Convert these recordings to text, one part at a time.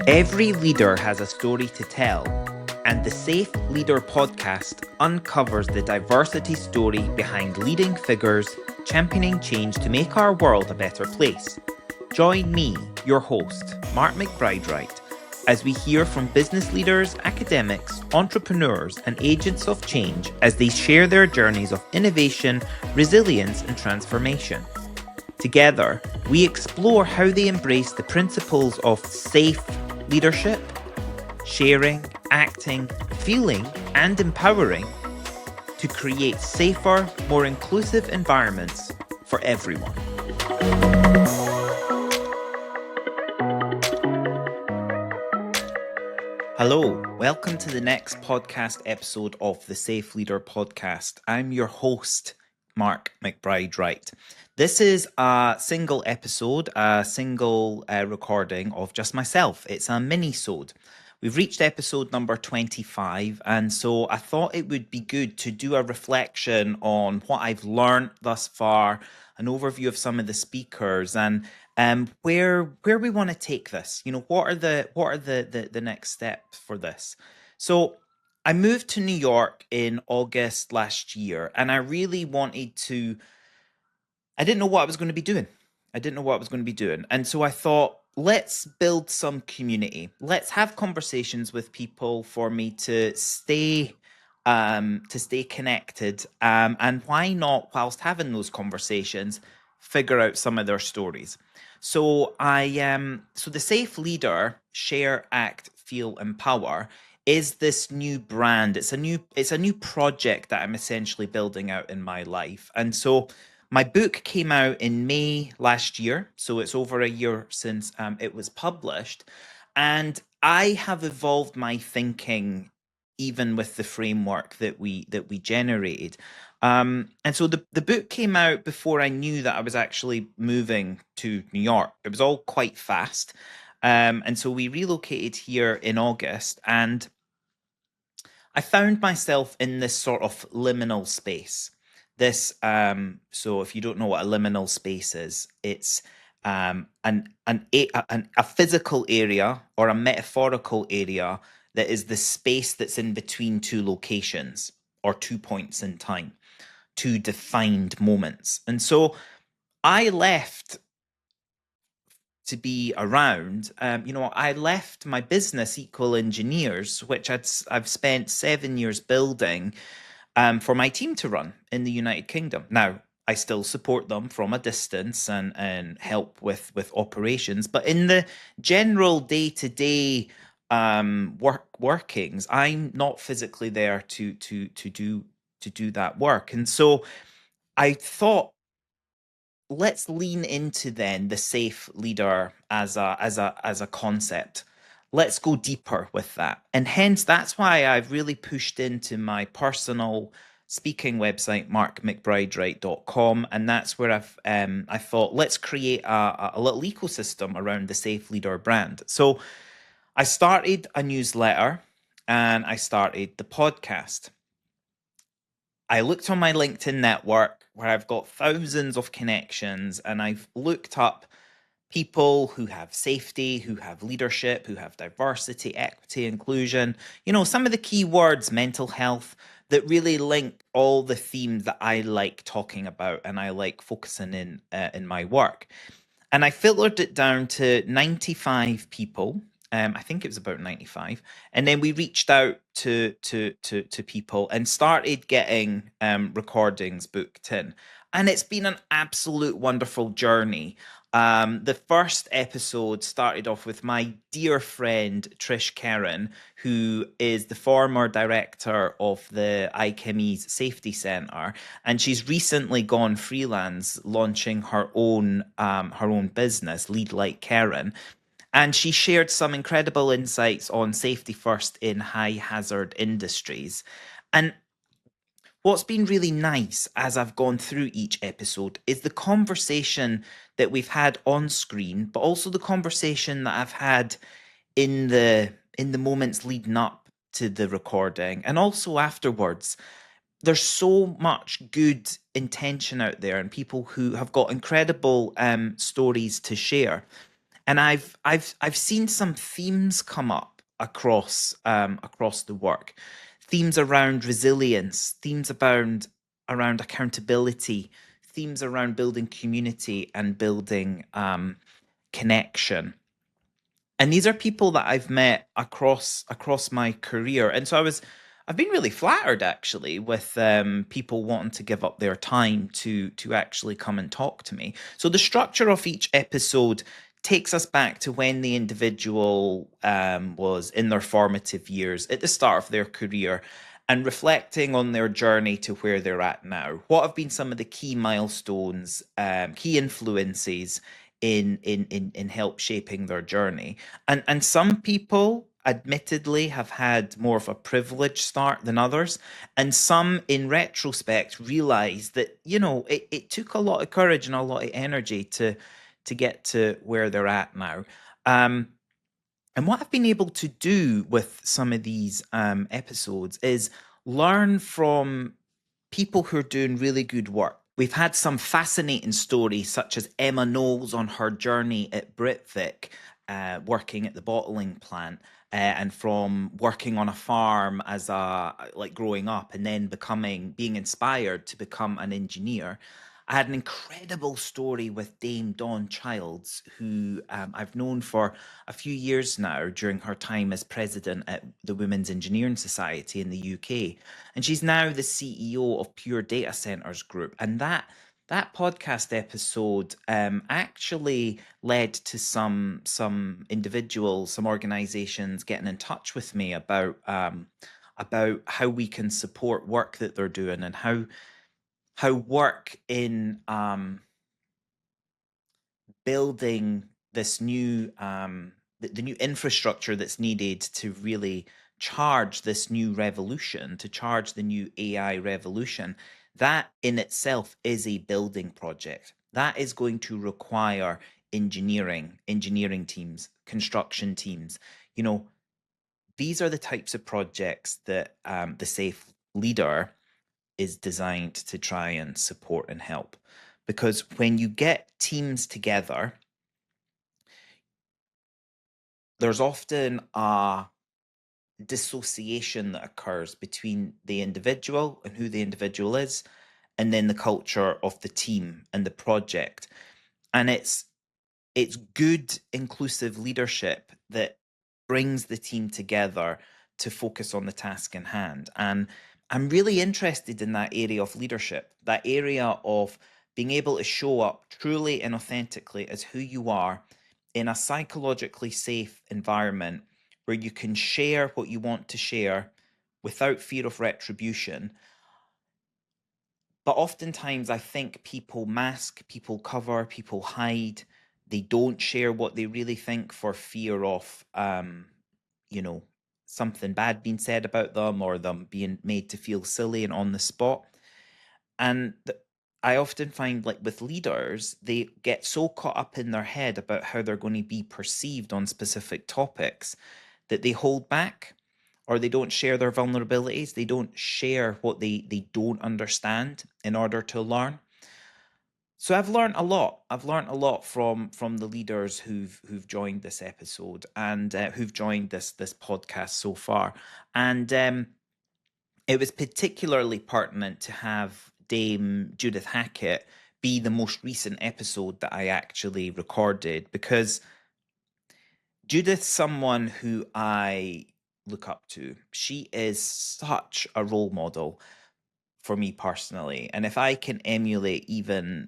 Every leader has a story to tell, and the Safe Leader podcast uncovers the diversity story behind leading figures championing change to make our world a better place. Join me, your host, Mark McBride-Wright, as we hear from business leaders, academics, entrepreneurs, and agents of change as they share their journeys of innovation, resilience, and transformation. Together, we explore how they embrace the principles of safe leadership, sharing, acting, feeling, and empowering to create safer, more inclusive environments for everyone. Hello, welcome to the next podcast episode of the Safe Leader podcast. I'm your host, Mark McBride-Wright. This is a single episode, a single recording of just myself. It's a mini-sode. We've reached episode number 25, and so I thought it would be good to do a reflection on what I've learned thus far, an overview of some of the speakers, and where we want to take this. You know, what are the next steps for this? So I moved to New York in August last year, and I really wanted to. I didn't know what I was going to be doing. And so I thought, let's build some community. Let's have conversations with people for me to stay connected. And why not, whilst having those conversations, figure out some of their stories. So so the Safe Leader, Share, Act, Feel, Empower is this new brand. It's a new project that I'm essentially building out in my life. And so my book came out in May last year, so it's over a year since it was published, and I have evolved my thinking even with the framework that we generated. And so the book came out before I knew that I was actually moving to New York. It was all quite fast, and so we relocated here in August, and I found myself in this sort of liminal space. This so if you don't know what a liminal space is, it's a physical area or a metaphorical area that is the space that's in between two locations or 2 points in time, two defined moments. And so I left to be around. I left my business, Equal Engineers, which I've spent 7 years building, for my team to run in the United Kingdom. Now, I still support them from a distance and help with operations, but in the general day-to-day workings, I'm not physically there to do that work. And so I thought, let's lean into then the Safe Leader as a concept. Let's go deeper with that. And hence, that's why I've really pushed into my personal speaking website, markmcbridewright.com. And that's where I thought, let's create a little ecosystem around the Safe Leader brand. So I started a newsletter and I started the podcast. I looked on my LinkedIn network where I've got thousands of connections, and I've looked up people who have safety, who have leadership, who have diversity, equity, inclusion, some of the key words, mental health, that really link all the themes that I like talking about and I like focusing in my work. And I filtered it down to 95 people. I think it was about 95. And then we reached out to people and started getting recordings booked in. And it's been an absolute wonderful journey. The first episode started off with my dear friend Trish Karen, who is the former director of the IChemie's Safety Centre, and she's recently gone freelance, launching her own business, Lead Like Karen. And she shared some incredible insights on safety first in high hazard industries. And what's been really nice as I've gone through each episode is the conversation that we've had on screen, but also the conversation that I've had in the moments leading up to the recording and also afterwards. There's so much good intention out there and people who have got incredible stories to share. And I've seen some themes come up across the work. Themes around resilience, themes around accountability, themes around building community and building connection. And these are people that I've met across my career. And so I've been really flattered actually with people wanting to give up their time to actually come and talk to me. So the structure of each episode takes us back to when the individual was in their formative years at the start of their career and reflecting on their journey to where they're at now. What have been some of the key milestones, key influences in help shaping their journey? And some people admittedly have had more of a privileged start than others, and some in retrospect realize that it took a lot of courage and a lot of energy to get to where they're at now. And what I've been able to do with some of these episodes is learn from people who are doing really good work. We've had some fascinating stories, such as Emma Knowles on her journey at Britvic, working at the bottling plant, and from working on a farm as like growing up, and then being inspired to become an engineer. I had an incredible story with Dame Dawn Childs, who I've known for a few years now during her time as president at the Women's Engineering Society in the UK. And she's now the CEO of Pure Data Centers Group. And that podcast episode actually led to some individuals, some organizations getting in touch with me about how we can support work that they're doing and how work in building this new the new infrastructure that's needed to really charge this new revolution, to charge the new AI revolution, that in itself is a building project. That is going to require engineering teams, construction teams. You know, these are the types of projects that the Safe Leader is designed to try and support and help. Because when you get teams together, there's often a dissociation that occurs between the individual and who the individual is, and then the culture of the team and the project. And it's good inclusive leadership that brings the team together to focus on the task in hand. And I'm really interested in that area of leadership, that area of being able to show up truly and authentically as who you are in a psychologically safe environment where you can share what you want to share without fear of retribution. But oftentimes, I think people mask, people cover, people hide. They don't share what they really think for fear of, you know, something bad being said about them or them being made to feel silly and on the spot. And I often find, like with leaders, they get so caught up in their head about how they're going to be perceived on specific topics that they hold back or they don't share their vulnerabilities. They don't share what they don't understand in order to learn. So I've learned a lot. I've learned a lot from the leaders who've joined this episode and who've joined this podcast so far. And it was particularly pertinent to have Dame Judith Hackett be the most recent episode that I actually recorded, because Judith's someone who I look up to. She is such a role model for me personally. And if I can emulate even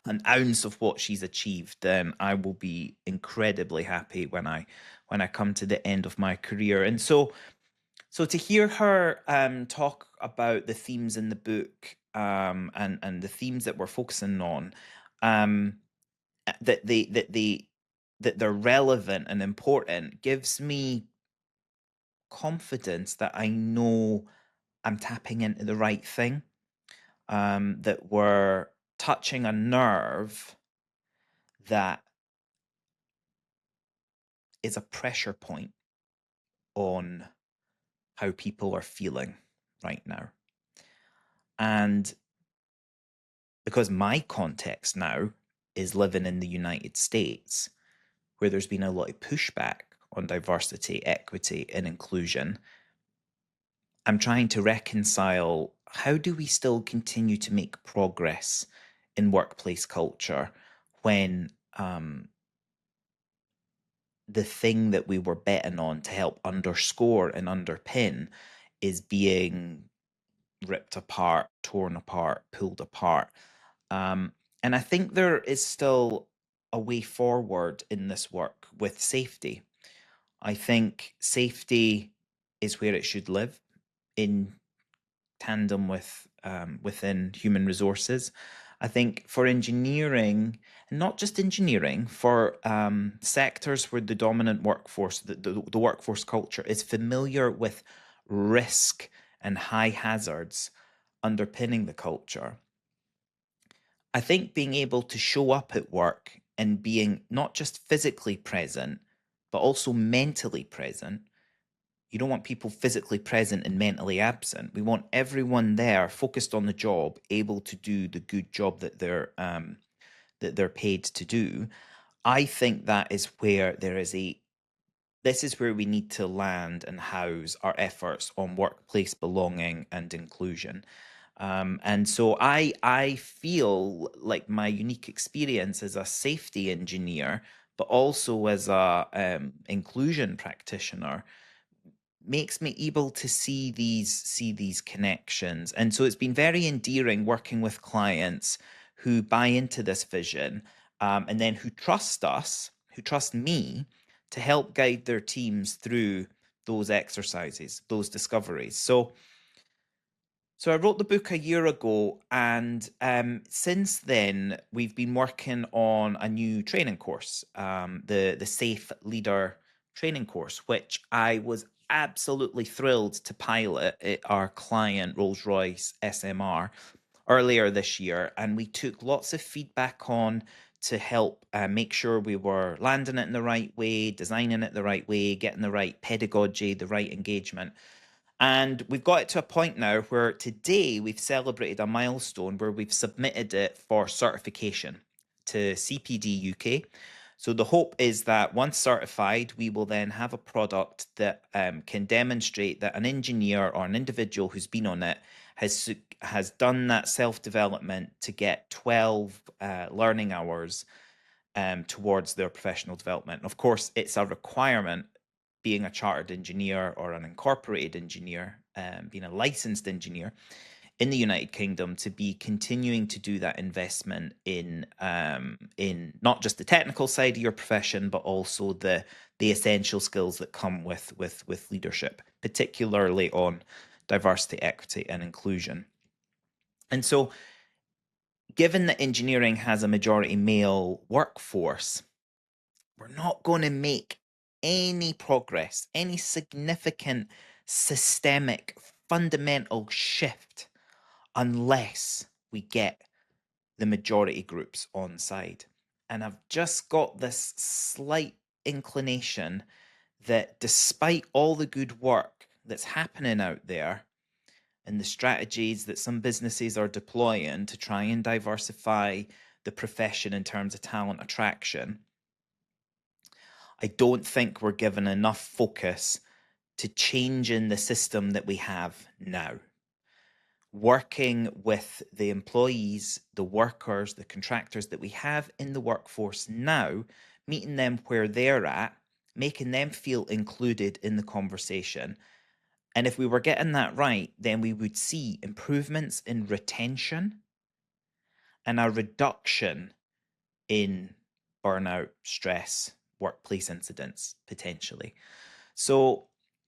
an ounce of what she's achieved, then I will be incredibly happy when I come to the end of my career. And so to hear her talk about the themes in the book, and the themes that we're focusing on, um, that they're relevant and important, gives me confidence that I know I'm tapping into the right thing. That we're touching a nerve that is a pressure point on how people are feeling right now. And because my context now is living in the United States, where there's been a lot of pushback on diversity, equity, and inclusion, I'm trying to reconcile how do we still continue to make progress in workplace culture when the thing that we were betting on to help underscore and underpin is being ripped apart, torn apart, pulled apart. And I think there is still a way forward in this work with safety. I think safety is where it should live in tandem with within human resources. I think for engineering, and not just engineering, for sectors where the dominant workforce, the workforce culture is familiar with risk and high hazards underpinning the culture, I think being able to show up at work and being not just physically present, but also mentally present. You don't want people physically present and mentally absent. We want everyone there focused on the job, able to do the good job that they're paid to do. I think that is where there is a this is where we need to land and house our efforts on workplace belonging and inclusion. And so I feel like my unique experience as a safety engineer, but also as a inclusion practitioner, makes me able to see these connections. And so it's been very endearing working with clients who buy into this vision, and then who trust us, who trust me to help guide their teams through those exercises, those discoveries. So I wrote the book a year ago, and since then we've been working on a new training course, the Safe Leader training course, which I was absolutely thrilled to pilot at our client Rolls-Royce SMR earlier this year, and we took lots of feedback on to help make sure we were landing it in the right way, designing it the right way, getting the right pedagogy, the right engagement. And we've got it to a point now where today we've celebrated a milestone where we've submitted it for certification to CPD UK. So the hope is that once certified, we will then have a product that can demonstrate that an engineer or an individual who's been on it has done that self-development to get 12 learning hours towards their professional development. Of course, it's a requirement, being a chartered engineer or an incorporated engineer, being a licensed engineer in the United Kingdom, to be continuing to do that investment in not just the technical side of your profession, but also the essential skills that come with leadership, particularly on diversity, equity, and inclusion. And so, given that engineering has a majority male workforce, we're not going to make any progress, any significant systemic fundamental shift, unless we get the majority groups on side. And I've just got this slight inclination that despite all the good work that's happening out there and the strategies that some businesses are deploying to try and diversify the profession in terms of talent attraction, I don't think we're given enough focus to changing the system that we have now. Working with the employees, the workers, the contractors that we have in the workforce now, meeting them where they're at, making them feel included in the conversation. And if we were getting that right, then we would see improvements in retention and a reduction in burnout, stress, workplace incidents, potentially. So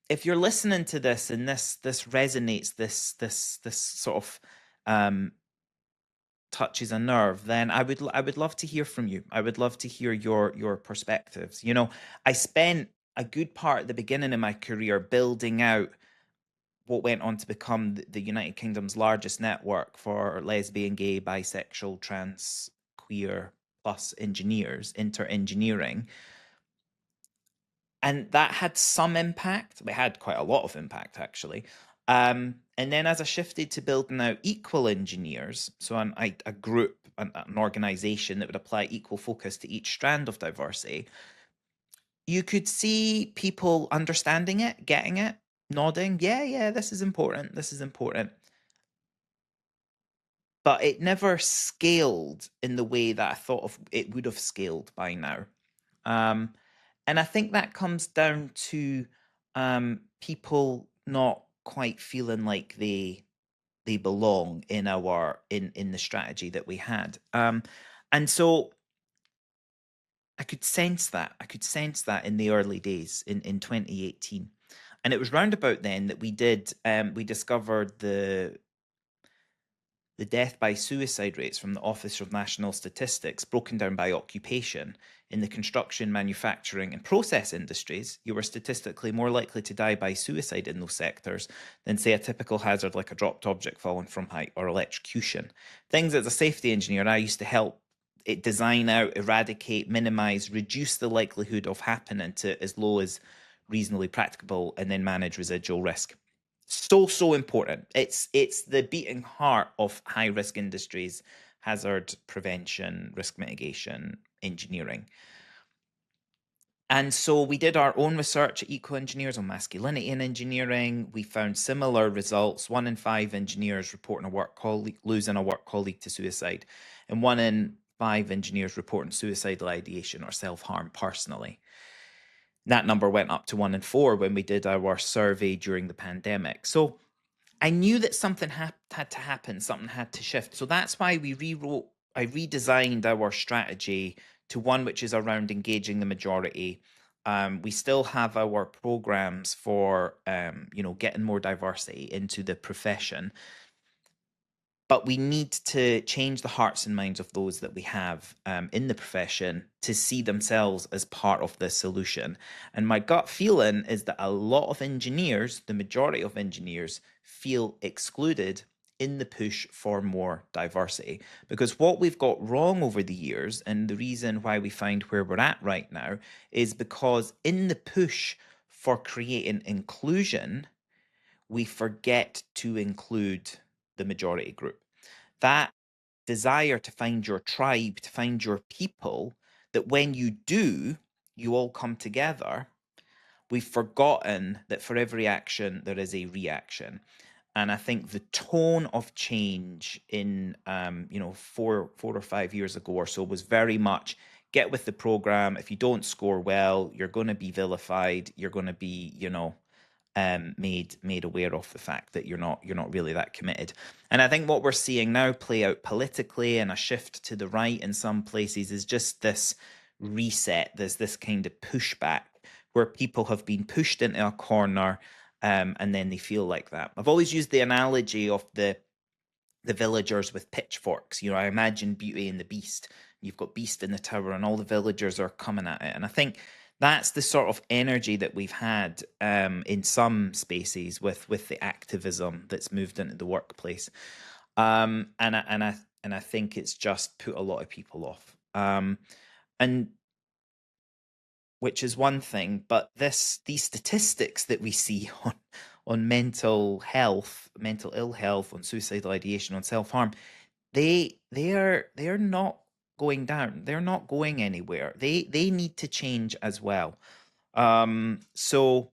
if you're listening to this and this resonates, this sort of touches a nerve, then I would love to hear from you. I would love to hear your perspectives. You know, I spent a good part at the beginning of my career building out what went on to become the United Kingdom's largest network for lesbian, gay, bisexual, trans, queer plus engineers, inter-engineering. And that had some impact. It had quite a lot of impact, actually. And then as I shifted to building out equal engineers, so a group, an organization that would apply equal focus to each strand of diversity, You could see people understanding it, getting it, nodding, "Yeah, yeah, this is important, this is important." But it never scaled in the way that I thought of it would have scaled by now. Um, and I think that comes down to people not quite feeling like they belong in our in the strategy that we had. And so I could sense that. I could sense that in the early days in 2018. And it was round about then that we discovered the death by suicide rates from the Office of National Statistics, broken down by occupation. In the construction, manufacturing, and process industries, you were statistically more likely to die by suicide in those sectors than, say, a typical hazard like a dropped object falling from height or electrocution. Things as a safety engineer, I used to help it design out, eradicate, minimize, reduce the likelihood of happening to as low as reasonably practicable, and then manage residual risk. So important. It's the beating heart of high risk industries, hazard prevention, risk mitigation, engineering. And so we did our own research at Eco Engineers on masculinity in engineering. We found similar results. 1 in 5 engineers reporting a work colleague losing a work colleague to suicide, and 1 in 5 engineers reporting suicidal ideation or self-harm personally. That number went up to 1 in 4 when we did our survey during the pandemic. So I knew that something had to happen, something had to shift. So that's why I redesigned our strategy to one which is around engaging the majority. We still have our programs for, getting more diversity into the profession, but we need to change the hearts and minds of those that we have in the profession to see themselves as part of the solution. And my gut feeling is that a lot of engineers, the majority of engineers, feel excluded in the push for more diversity. Because what we've got wrong over the years, and the reason why we find where we're at right now, is because in the push for creating inclusion, we forget to include the majority group. That desire to find your tribe, to find your people, that when you do, you all come together. We've forgotten that for every action, there is a reaction. And I think the tone of change in, 4 or 5 years ago or so was very much get with the program. If you don't score well, you're going to be vilified. You're going to be, made aware of the fact that you're not really that committed. And I think what we're seeing now play out politically and a shift to the right in some places is just this reset. There's this kind of pushback where people have been pushed into a corner, and then they feel like that. I've always used the analogy of the villagers with pitchforks. I imagine Beauty and the Beast. You've got Beast in the tower, and all the villagers are coming at it. And I think that's the sort of energy that we've had in some spaces with the activism that's moved into the workplace. And I think it's just put a lot of people off. And which is one thing, but these statistics that we see on mental health, mental ill health, on suicidal ideation, on self-harm, they're not going down. They're not going anywhere. They need to change as well. So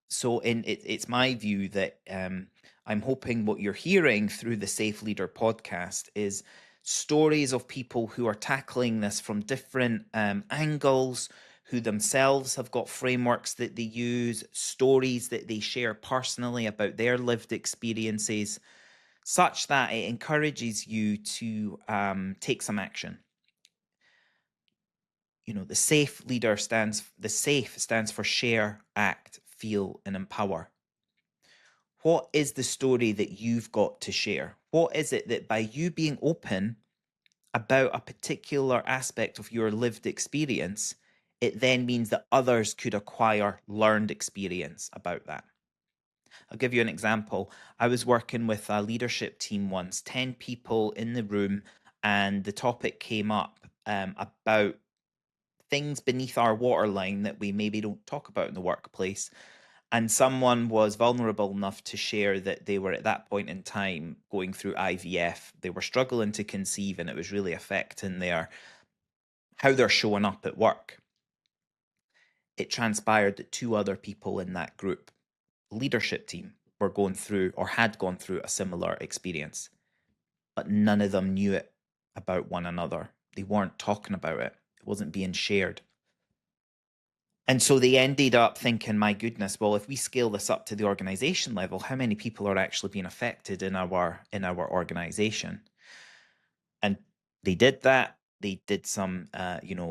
it's my view that I'm hoping what you're hearing through the Safe Leader podcast is stories of people who are tackling this from different angles, who themselves have got frameworks that they use, stories that they share personally about their lived experiences, such that it encourages you to take some action. The SAFE stands for share, act, feel, and empower. What is the story that you've got to share? What is it that by you being open about a particular aspect of your lived experience, it then means that others could acquire learned experience about that? I'll give you an example. I was working with a leadership team once, 10 people in the room, and the topic came up about things beneath our waterline that we maybe don't talk about in the workplace. And someone was vulnerable enough to share that they were at that point in time going through IVF. They were struggling to conceive, and it was really affecting how they're showing up at work. it transpired that 2 other people in that group leadership team were going through or had gone through a similar experience, but none of them knew it about one another. They weren't talking about it. It wasn't being shared. And so they ended up thinking, my goodness, well, if we scale this up to the organization level, how many people are actually being affected in our organization? And they did that. They did some,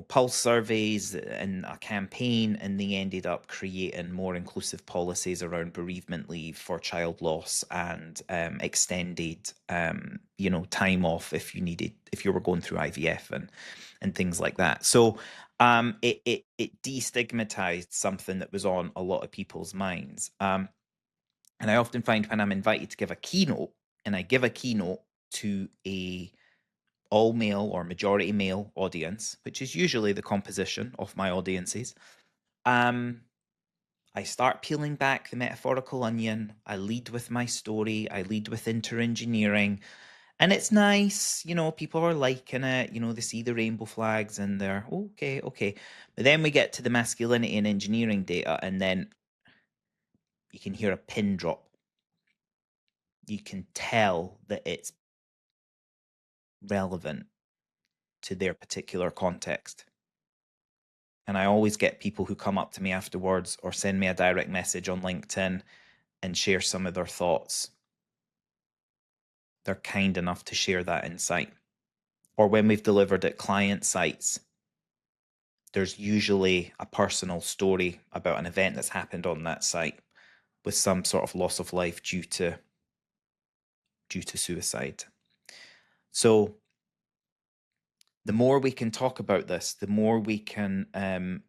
pulse surveys and a campaign, and they ended up creating more inclusive policies around bereavement leave for child loss and extended, time off if you were going through IVF and things like that. So it destigmatized something that was on a lot of people's minds. And I often find when I'm invited to give a keynote, and I give a keynote to a all male or majority male audience, which is usually the composition of my audiences, I start peeling back the metaphorical onion. I lead with my story. I lead with interengineering. And it's nice, people are liking it, they see the rainbow flags and they're okay, okay. But then we get to the masculinity and engineering data, and then you can hear a pin drop. You can tell that it's relevant to their particular context. And I always get people who come up to me afterwards or send me a direct message on LinkedIn and share some of their thoughts. They're kind enough to share that insight. Or when we've delivered at client sites, there's usually a personal story about an event that's happened on that site with some sort of loss of life due to suicide. So the more we can talk about this, the more we can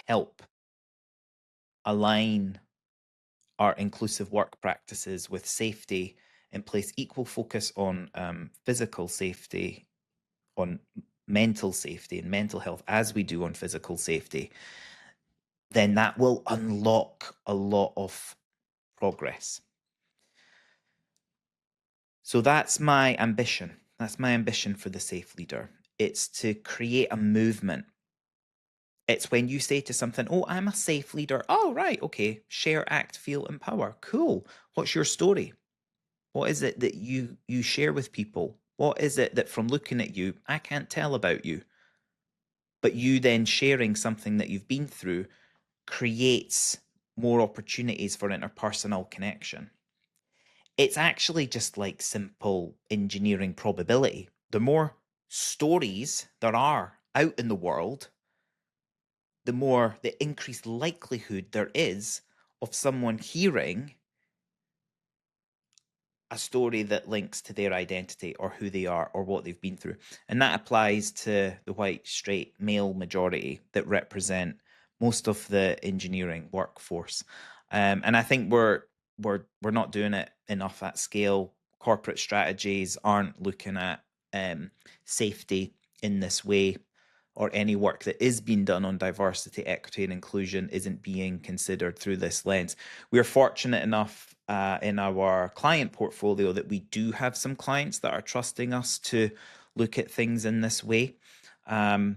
help align our inclusive work practices with safety and place equal focus on physical safety, on mental safety and mental health as we do on physical safety, then that will unlock a lot of progress. So that's my ambition. That's my ambition for the Safe Leader. It's to create a movement. It's when you say to something, oh, I'm a safe leader. Oh, right. Okay. Share, act, feel, empower. Cool. What's your story? What is it that you share with people? What is it that from looking at you, I can't tell about you? But you then sharing something that you've been through creates more opportunities for interpersonal connection. It's actually just like simple engineering probability. The more stories there are out in the world, the increased likelihood there is of someone hearing a story that links to their identity or who they are or what they've been through. And that applies to the white, straight, male majority that represent most of the engineering workforce. And I think we're not doing it enough at scale. Corporate strategies aren't looking at safety in this way, or any work that is being done on diversity, equity, and inclusion isn't being considered through this lens. We're fortunate enough in our client portfolio that we do have some clients that are trusting us to look at things in this way. And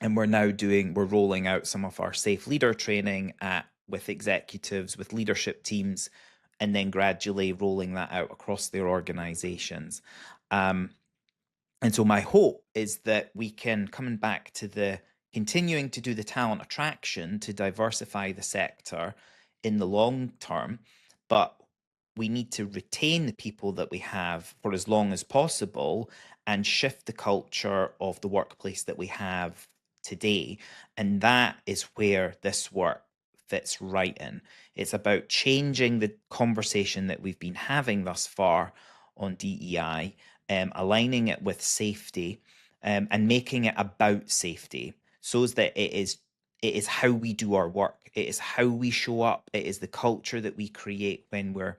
we're rolling out some of our safe leader training with executives, with leadership teams, and then gradually rolling that out across their organizations. And so my hope is that we can, coming back to the continuing to do the talent attraction to diversify the sector in the long term, but we need to retain the people that we have for as long as possible and shift the culture of the workplace that we have today. And that is where this work fits right in. It's about changing the conversation that we've been having thus far on DEI, aligning it with safety, and making it about safety, so that it is how we do our work. It is how we show up. It is the culture that we create when we're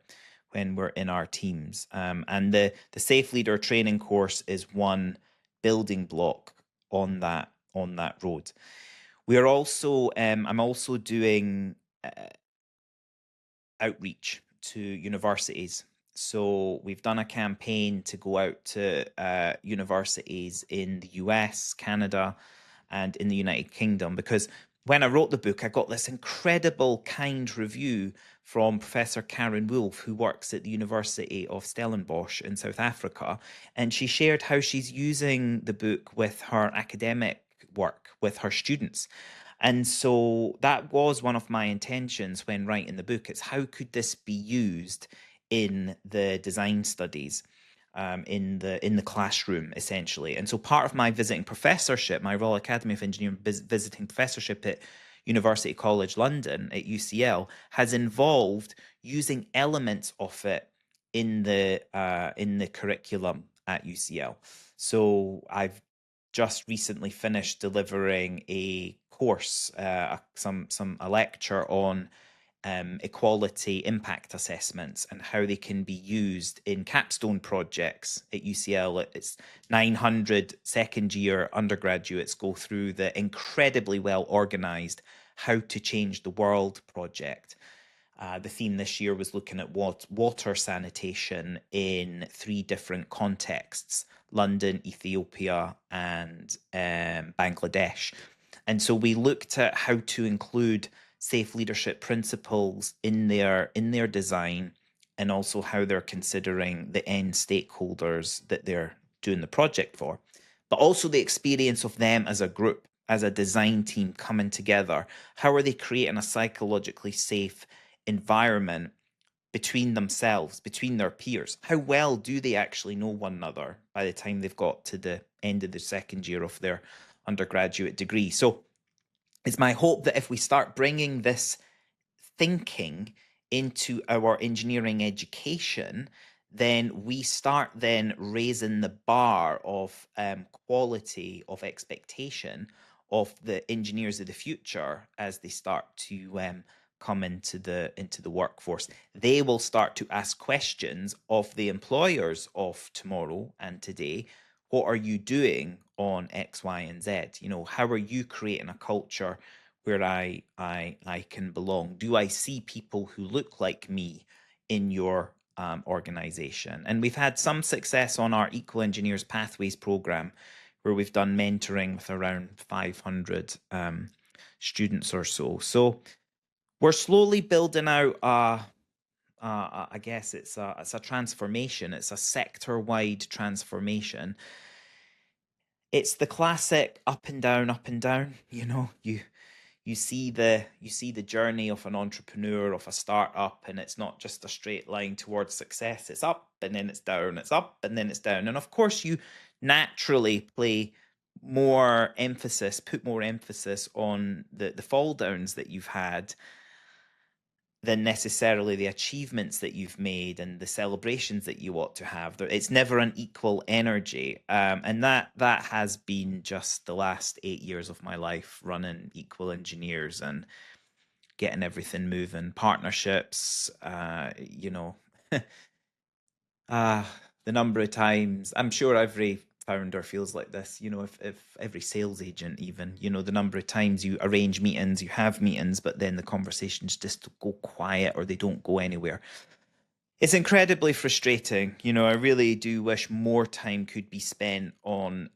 in our teams. And the Safe Leader training course is one building block on that road. We are also I'm also doing outreach to universities. So we've done a campaign to go out to universities in the US, Canada, and in the United Kingdom, because when I wrote the book, I got this incredible kind review from Professor Karen Wolf, who works at the University of Stellenbosch in South Africa. And she shared how she's using the book with her academic work with her students. And so that was one of my intentions when writing the book. It's how could this be used in the design studies, in the classroom, essentially. And so part of my visiting professorship, my Royal Academy of Engineering visiting professorship at University College London at UCL, has involved using elements of it in the curriculum at UCL. So I've just recently finished delivering a course, a lecture on equality impact assessments and how they can be used in capstone projects at UCL. It's 900 second year undergraduates go through the incredibly well organized How to Change the World project. The theme this year was looking at water sanitation in 3 different contexts: London, Ethiopia, and Bangladesh. And so we looked at how to include safe leadership principles in their design, and also how they're considering the end stakeholders that they're doing the project for, but also the experience of them as a group, as a design team coming together. How are they creating a psychologically safe environment between themselves, between their peers? How well do they actually know one another by the time they've got to the end of the second year of their undergraduate degree? So it's my hope that if we start bringing this thinking into our engineering education, then we start then raising the bar of quality of expectation of the engineers of the future as they start to come into the workforce. They will start to ask questions of the employers of tomorrow and today. What are you doing on X, Y, and Z? You know, how are you creating a culture where I can belong? Do I see people who look like me in your organization? And we've had some success on our Equal Engineers Pathways program, where we've done mentoring with around 500 students or so. So we're slowly building out I guess it's a transformation. It's a sector-wide transformation. It's the classic up and down, up and down. You know, you see the journey of an entrepreneur, of a startup, and it's not just a straight line towards success. It's up and then it's down, it's up and then it's down. And of course you naturally put more emphasis on the fall downs that you've had than necessarily the achievements that you've made and the celebrations that you ought to have. It's never an equal energy, and that has been just the last 8 years of my life running Equal Engineers and getting everything moving, partnerships. You know, the number of times, I'm sure every founder feels like this, you know, if every sales agent, even, you know, the number of times you arrange meetings, you have meetings, but then the conversations just go quiet or they don't go anywhere. It's incredibly frustrating. You know, I really do wish more time could be spent on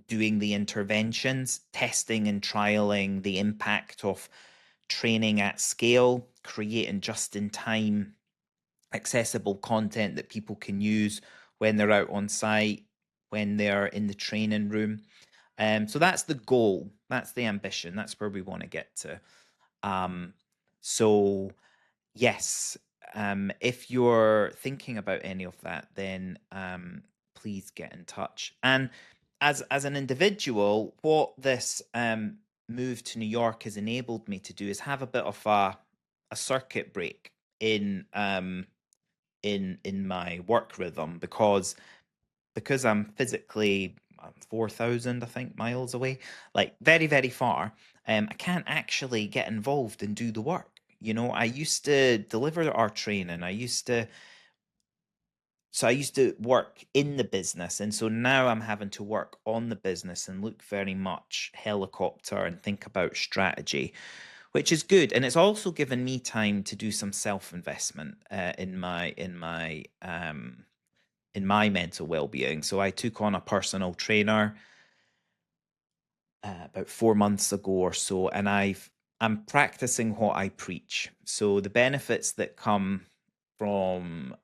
doing the interventions, testing and trialing the impact of training at scale, creating just in time accessible content that people can use when they're out on site, when they're in the training room. So that's the goal, that's the ambition, that's where we want to get to. So yes, if you're thinking about any of that, then please get in touch. And as an individual, what this move to New York has enabled me to do is have a bit of a circuit break in my work rhythm, because I'm physically 4,000, I think, miles away, like very, very far. I can't actually get involved and do the work. You know, I used to deliver our training. I used to work in the business, and so now I'm having to work on the business and look very much helicopter and think about strategy, which is good. And it's also given me time to do some self-investment in my mental well-being. So I took on a personal trainer about 4 months ago or so, and I'm practicing what I preach. So the benefits that come from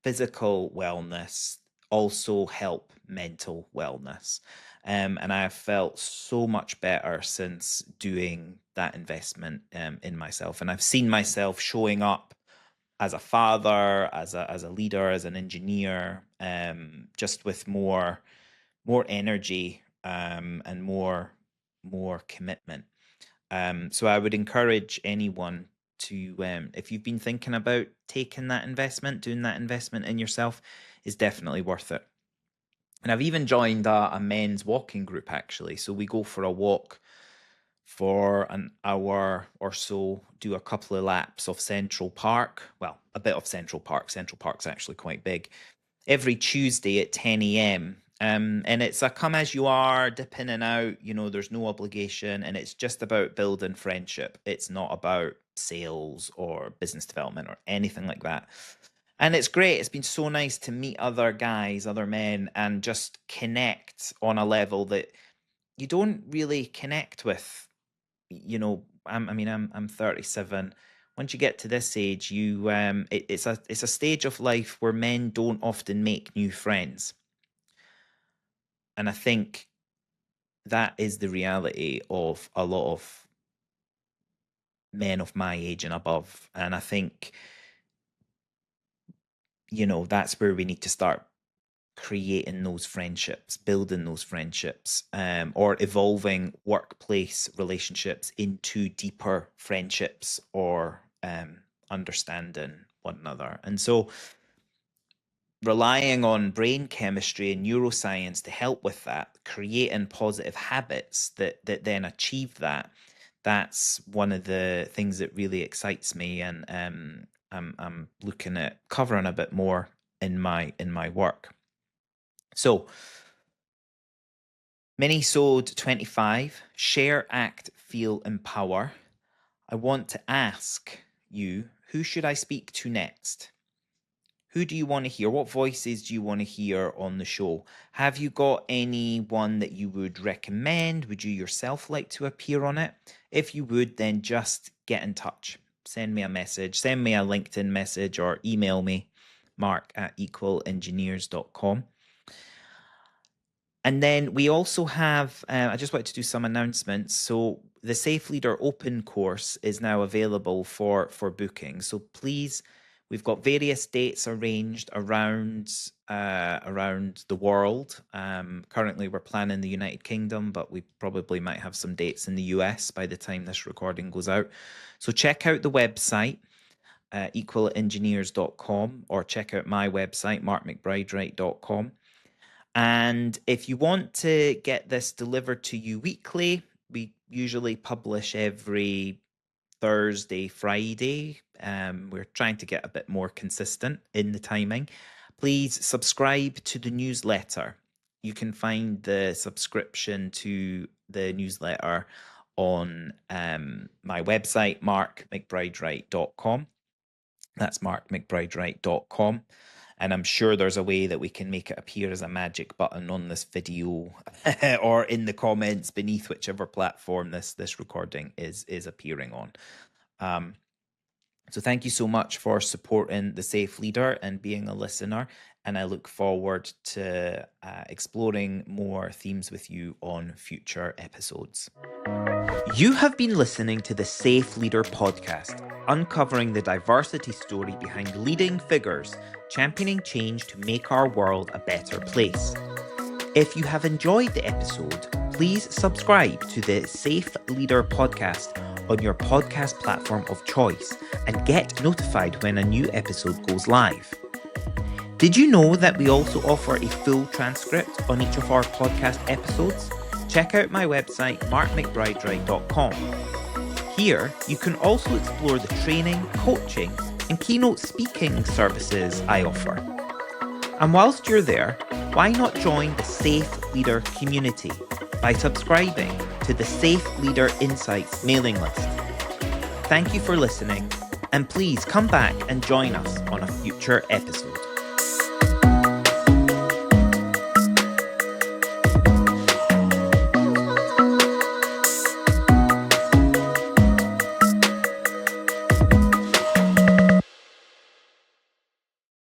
physical wellness also help mental wellness. And I have felt so much better since doing that investment in myself. And I've seen myself showing up as a father, as a leader, as an engineer, just with more energy and more commitment. So I would encourage anyone to, if you've been thinking about taking that investment, doing that investment in yourself, is definitely worth it. And I've even joined a men's walking group, actually. So we go for a walk for an hour or so, do a couple of laps of Central Park. Well, a bit of Central Park. Central Park's actually quite big. Every Tuesday at 10 a.m. And it's a come as you are, dip in and out, there's no obligation, and it's just about building friendship. It's not about sales or business development or anything like that. And it's great. It's been so nice to meet other guys, other men, and just connect on a level that you don't really connect with. I'm 37. Once you get to this age, it's a stage of life where men don't often make new friends. And I think that is the reality of a lot of men of my age and above. And I think, that's where we need to start creating those friendships, building those friendships, or evolving workplace relationships into deeper friendships or understanding one another. And so relying on brain chemistry and neuroscience to help with that, creating positive habits that then achieve that's one of the things that really excites me, and I'm looking at covering a bit more in my work. So, minisode 25, share, act, feel, empower. I want to ask you, who should I speak to next? Who do you want to hear? What voices do you want to hear on the show? Have you got anyone that you would recommend? Would you yourself like to appear on it? If you would, then just get in touch. Send me a message, send me a LinkedIn message, or email me, mark@equalengineers.com. And then we also have, I just wanted to do some announcements. So the Safe Leader Open course is now available for booking. So please, we've got various dates arranged around the world. Currently, we're planning the United Kingdom, but we probably might have some dates in the US by the time this recording goes out. So check out the website, equalengineers.com, or check out my website, markmcbridewright.com. And if you want to get this delivered to you weekly, we usually publish every Thursday, Friday. We're trying to get a bit more consistent in the timing. Please subscribe to the newsletter. You can find the subscription to the newsletter on my website, markmcbridewright.com. That's markmcbridewright.com. And I'm sure there's a way that we can make it appear as a magic button on this video or in the comments beneath whichever platform this recording is appearing on. So thank you so much for supporting The Safe Leader and being a listener. And I look forward to exploring more themes with you on future episodes. You have been listening to the Safe Leader podcast, uncovering the diversity story behind leading figures championing change to make our world a better place. If you have enjoyed the episode, please subscribe to the Safe Leader podcast on your podcast platform of choice and get notified when a new episode goes live. Did you know that we also offer a full transcript on each of our podcast episodes? Check out my website, markmcbridewright.com. Here, you can also explore the training, coaching, and keynote speaking services I offer. And whilst you're there, why not join the Safe Leader community by subscribing to the Safe Leader Insights mailing list? Thank you for listening, and please come back and join us on a future episode.